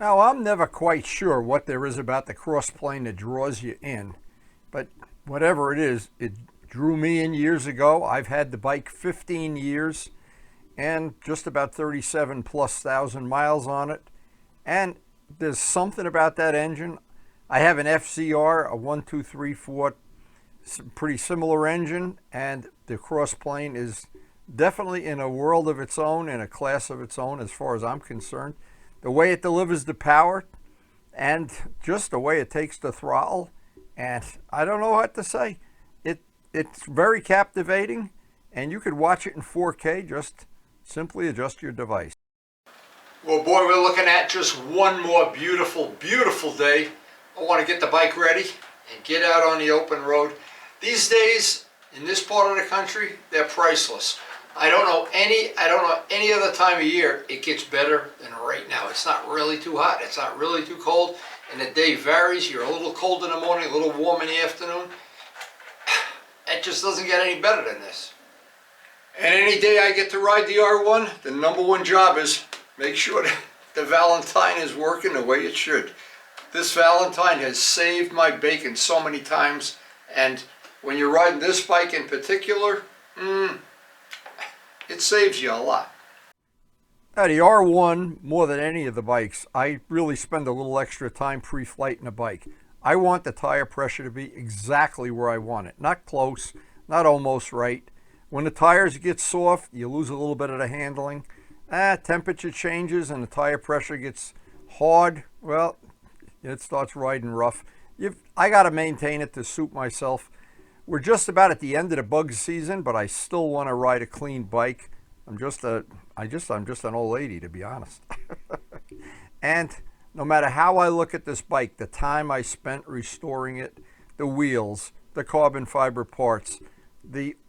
Now, I'm never quite sure what there is about the CROSSPLANE that draws you in, but whatever it is, it drew me in years ago. I've had the bike 15 years and just about 37 plus thousand miles on it. And there's something about that engine. I have an FCR, a 1234, pretty similar engine, and the CROSSPLANE is definitely in a world of its own, in a class of its own as far as I'm concerned. The way it delivers the power and just the way it takes the throttle, and I don't know what to say. It's very captivating, and you could watch it in 4K. Just simply adjust your device. Well, boy, we're looking at just one more beautiful, beautiful day. I want to get the bike ready and get out on the open road. These days, in this part of the country, they're priceless. I don't know any other time of year it gets better than right now. It's not really too hot, it's not really too cold, and the day varies. You're a little cold in the morning, a little warm in the afternoon. It just doesn't get any better than this. And any day I get to ride the R1, the number one job is make sure that the Valentine is working the way it should. This Valentine has saved my bacon so many times, and when you're riding this bike in particular, it saves you a lot. Now the R1, more than any of the bikes, I really spend a little extra time pre-flighting the bike. I want the tire pressure to be exactly where I want it. Not close, not almost right. When the tires get soft, you lose a little bit of the handling. Temperature changes and the tire pressure gets hard. Well, it starts riding rough. I got to maintain it to suit myself. We're just about at the end of the bug season, but I still want to ride a clean bike. I'm just an old lady, to be honest. And no matter how I look at this bike, the time I spent restoring it, the wheels, the carbon fiber parts,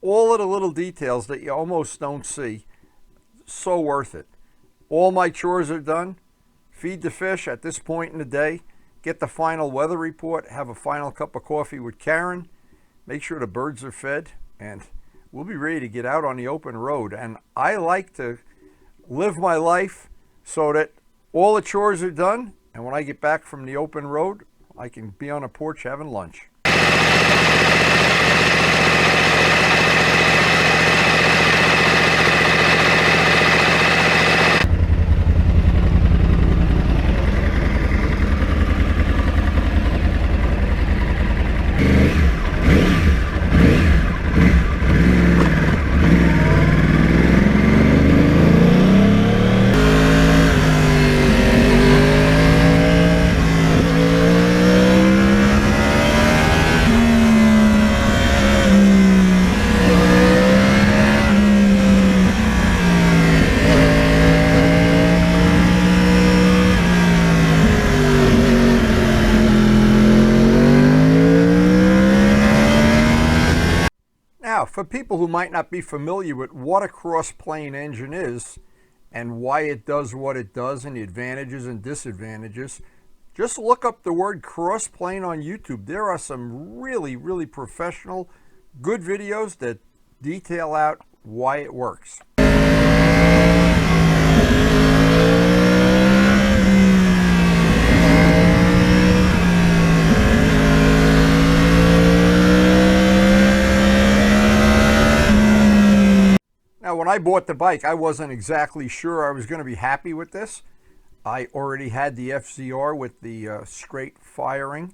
all of the little details that you almost don't see, so worth it. All my chores are done. Feed the fish at this point in the day, get the final weather report, have a final cup of coffee with Karen, make sure the birds are fed, and we'll be ready to get out on the open road. And I like to live my life so that all the chores are done, and when I get back from the open road, I can be on a porch having lunch. Now, for people who might not be familiar with what a CROSSPLANE engine is and why it does what it does and the advantages and disadvantages, just look up the word CROSSPLANE on YouTube. There are some really, really professional, good videos that detail out why it works. Now, when I bought the bike, I wasn't exactly sure I was going to be happy with this. I already had the FCR with the straight firing,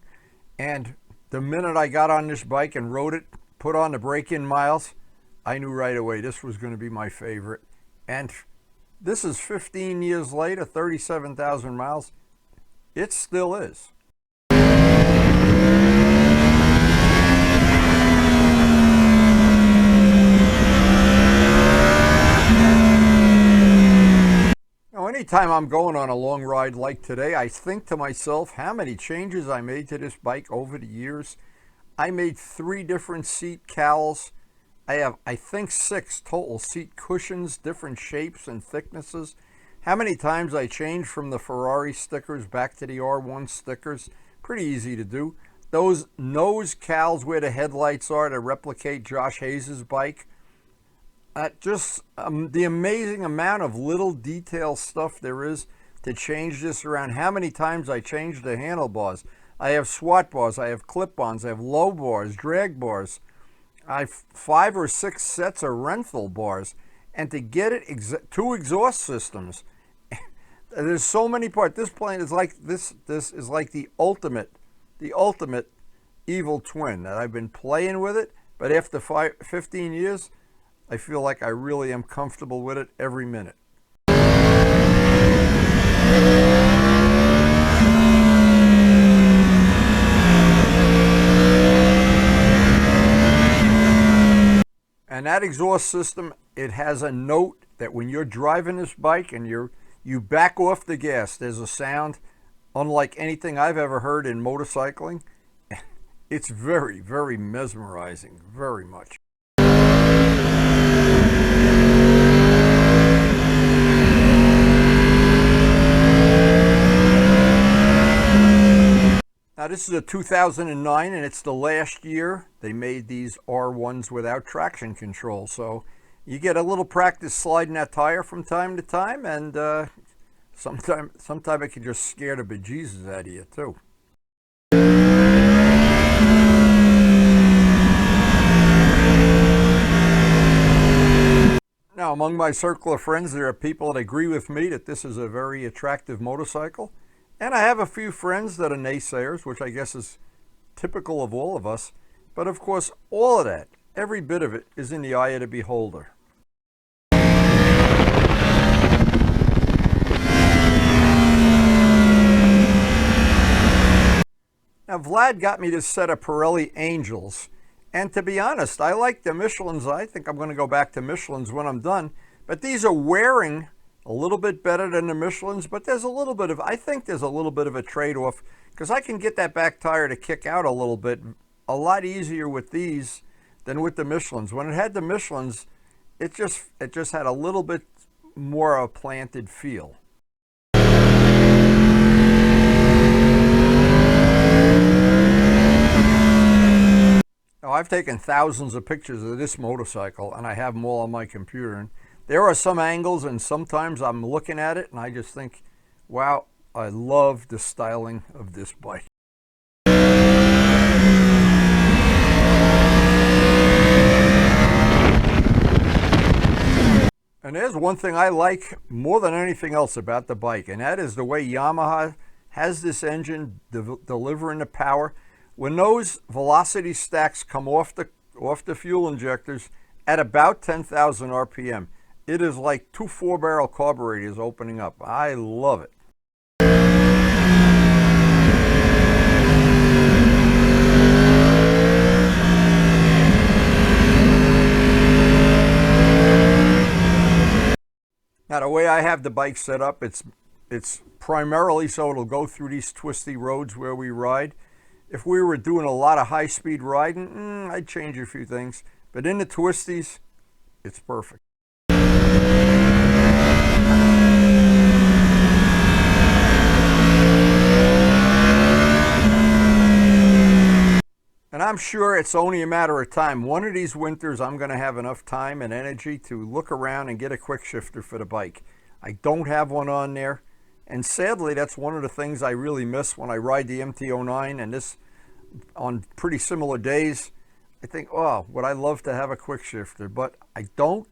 and the minute I got on this bike and rode it, put on the break-in miles, I knew right away this was going to be my favorite. And this is 15 years later, 37,000 miles. It still is. Anytime I'm going on a long ride like today, I think to myself how many changes I made to this bike over the years. I made 3 different seat cowls. I have, I think, 6 total seat cushions, different shapes and thicknesses. How many times I changed from the Ferrari stickers back to the R1 stickers. Pretty easy to do. Those nose cowls where the headlights are to replicate Josh Hayes' bike. Just the amazing amount of little detail stuff there is. to change this around. How many times I changed the handlebars. I have swat bars, I have clip-ons, I have low bars, drag bars. I have 5 or 6 sets of Renthal bars. And to get it, 2 exhaust systems. There's so many parts. This plane is like this is like the ultimate evil twin. That I've been playing with it, but after 15 years, I feel like I really am comfortable with it every minute. And that exhaust system, it has a note that when you're driving this bike and you back off the gas, there's a sound unlike anything I've ever heard in motorcycling. It's very, very mesmerizing, very much. Now this is a 2009 and it's the last year they made these R1s without traction control. So you get a little practice sliding that tire from time to time, and sometime it can just scare the bejesus out of you too. Now among my circle of friends, there are people that agree with me that this is a very attractive motorcycle. And I have a few friends that are naysayers, which I guess is typical of all of us. But of course, all of that, every bit of it, is in the eye of the beholder. Now, Vlad got me this set of Pirelli Angels. And to be honest, I like the Michelins. I think I'm going to go back to Michelins when I'm done. But these are wearing a little bit better than the Michelins, but there's a little bit of, I think there's a little bit of a trade-off, because I can get that back tire to kick out a little bit, a lot easier with these than with the Michelins. When it had the Michelins, it just had a little bit more of a planted feel. Now, I've taken thousands of pictures of this motorcycle, and I have them all on my computer. And there are some angles, and sometimes I'm looking at it, and I just think, wow, I love the styling of this bike. And there's one thing I like more than anything else about the bike, and that is the way Yamaha has this engine delivering the power. When those velocity stacks come off the fuel injectors at about 10,000 RPM, it is like 2 4-barrel carburetors opening up. I love it. Now, the way I have the bike set up, it's primarily so it'll go through these twisty roads where we ride. If we were doing a lot of high-speed riding, I'd change a few things. But in the twisties, it's perfect. And I'm sure it's only a matter of time. One of these winters, I'm going to have enough time and energy to look around and get a quick shifter for the bike. I don't have one on there. And sadly, that's one of the things I really miss when I ride the MT-09, and this on pretty similar days. I think, oh, would I love to have a quick shifter, but I don't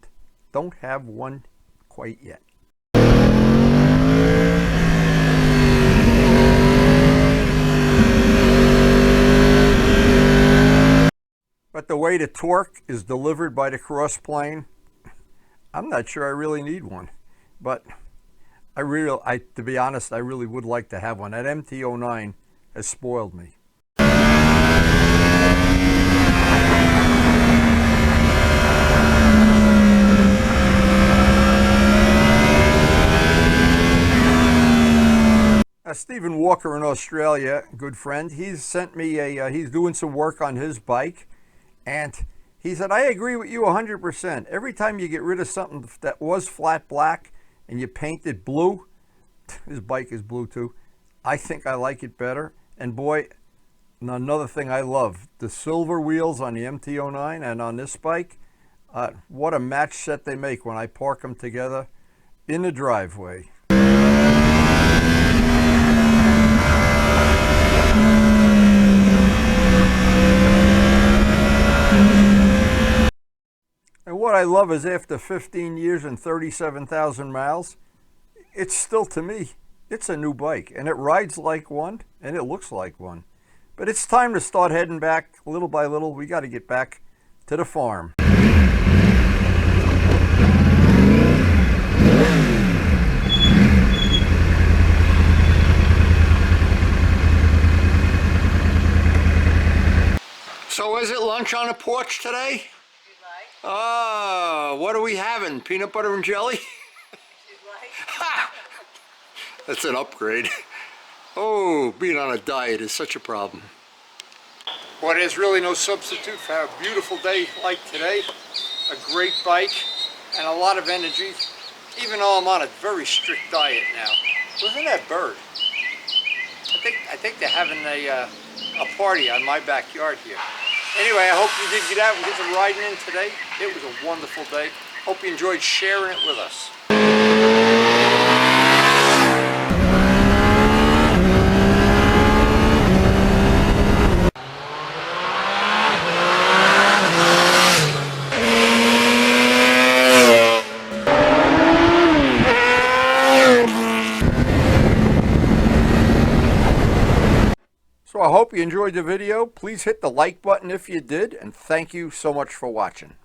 have one quite yet. But the way the torque is delivered by the CROSSPLANE, I'm not sure I really need one. But to be honest, I really would like to have one. That MT-09 has spoiled me. Stephen Walker in Australia, good friend, he's sent me he's doing some work on his bike, and he said, I agree with you 100%. Every time you get rid of something that was flat black and you paint it blue, his bike is blue too, I think I like it better. And boy, another thing I love, the silver wheels on the MT-09 and on this bike, what a match set they make when I park them together in the driveway. what I love is after 15 years and 37,000 miles, it's still, to me, it's a new bike, and it rides like one, and it looks like one. But it's time to start heading back little by little. We got to get back to the farm. So is it lunch on the porch today? If you'd like. What are we having? Peanut butter and jelly? If you'd like. Ha! That's an upgrade. Oh, being on a diet is such a problem. Well, there's really no substitute for a beautiful day like today. A great bike and a lot of energy, even though I'm on a very strict diet now. Listen to that bird. I think they're having a party on my backyard here. Anyway, I hope you did get out and get some riding in today. It was a wonderful day. Hope you enjoyed sharing it with us. So I hope you enjoyed the video. Please hit the like button if you did, and thank you so much for watching.